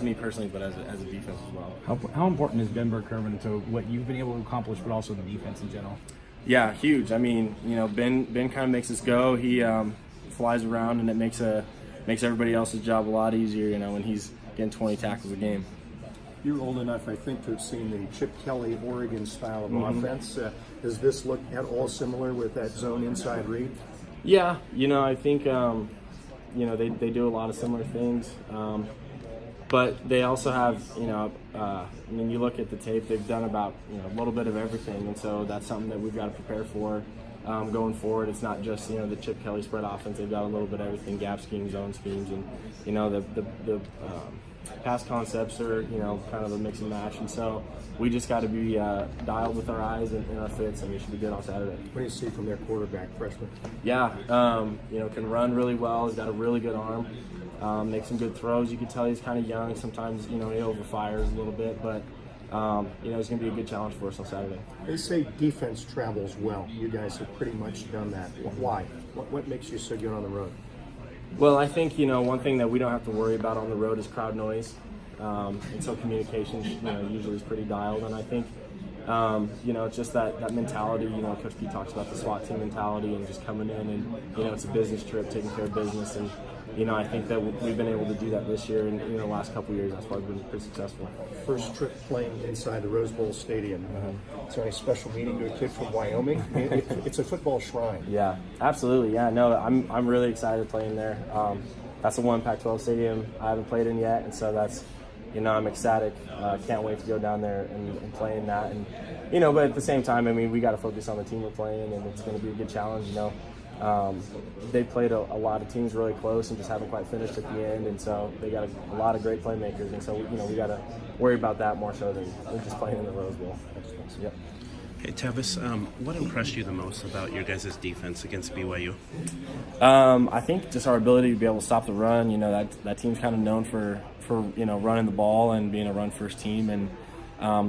me personally, but as a defense as well. How important is Ben Bergeron to what you've been able to accomplish, but also the defense in general? Yeah, huge. I mean, Ben kind of makes us go. He flies around, and it makes everybody else's job a lot easier. When he's getting 20 tackles a game. You're old enough, I think, to have seen the Chip Kelly Oregon style of offense. Does this look at all similar with that zone inside read? Yeah, I think they do a lot of similar things, but they also have you look at the tape, they've done about a little bit of everything, and so that's something that we've got to prepare for going forward. It's not just the Chip Kelly spread offense. They've got a little bit of everything: gap schemes, zone schemes, and the pass concepts are kind of a mix and match, and so we just got to be dialed with our eyes and our fits, and we should be good on Saturday. What do you see from their quarterback, freshman? Yeah, can run really well. He's got a really good arm. Makes some good throws. You can tell he's kind of young. Sometimes he overfires a little bit, but he's going to be a good challenge for us on Saturday. They say defense travels well. You guys have pretty much done that. Why? What makes you so good on the road? Well, I think one thing that we don't have to worry about on the road is crowd noise, and so communication usually is pretty dialed. And I think it's just that mentality. Coach Pete talks about the SWAT team mentality and just coming in and it's a business trip, taking care of business, and I think that we've been able to do that this year, and the last couple of years that's why we've been pretty successful. First trip playing inside the Rose Bowl Stadium. Is there any special meaning to a kid from Wyoming? I mean, it's a football shrine. Yeah, absolutely. Yeah, no, I'm really excited playing there. That's the one Pac-12 stadium I haven't played in yet, and so that's I'm ecstatic. Can't wait to go down there and play in that. And but at the same time, we got to focus on the team we're playing, and it's going to be a good challenge. They played a lot of teams really close and just haven't quite finished at the end, and so they got a lot of great playmakers, and so we got to worry about that more so than just playing in the Rose Bowl. Yep. Hey Tevis, what impressed you the most about your guys' defense against BYU? I think just our ability to be able to stop the run. That team's kind of known for running the ball and being a run-first team, and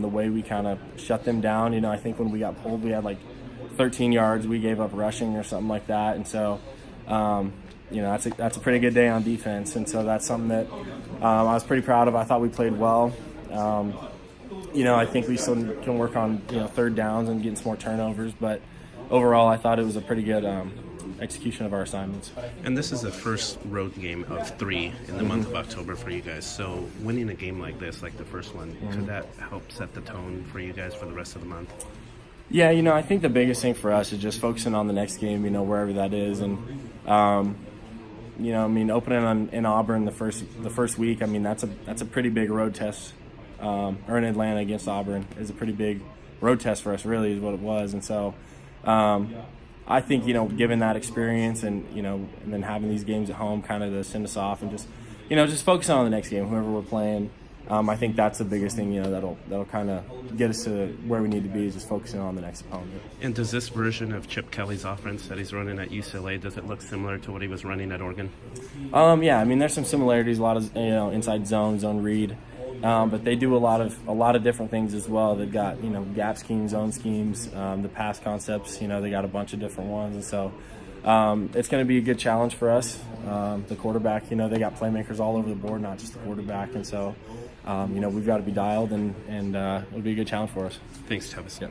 the way we kind of shut them down. I think when we got pulled, we had like 13 yards we gave up rushing or something like that, and so that's a pretty good day on defense, and so that's something that I was pretty proud of. I thought we played well. I think we still can work on third downs and getting some more turnovers, but overall I thought it was a pretty good execution of our assignments. And this is the first road game of 3 in the month of October for you guys, so winning a game like this, like the first one, could that help set the tone for you guys for the rest of the month? Yeah, I think the biggest thing for us is just focusing on the next game, wherever that is, and opening in Auburn the first week. That's a pretty big road test, or in Atlanta against Auburn is a pretty big road test for us. Really, is what it was, and so I think given that experience and and then having these games at home, kind of to send us off and just focusing on the next game, whoever we're playing. I think that's the biggest thing, that'll kind of get us to where we need to be, is just focusing on the next opponent. And does this version of Chip Kelly's offense that he's running at UCLA, does it look similar to what he was running at Oregon? Yeah, there's some similarities, a lot of inside zone read, but they do a lot of different things as well. They've got gap schemes, zone schemes, the pass concepts. They got a bunch of different ones, and so it's going to be a good challenge for us. The quarterback, they got playmakers all over the board, not just the quarterback, and so we've got to be dialed, and it'll be a good challenge for us. Thanks, Tevis. Yep.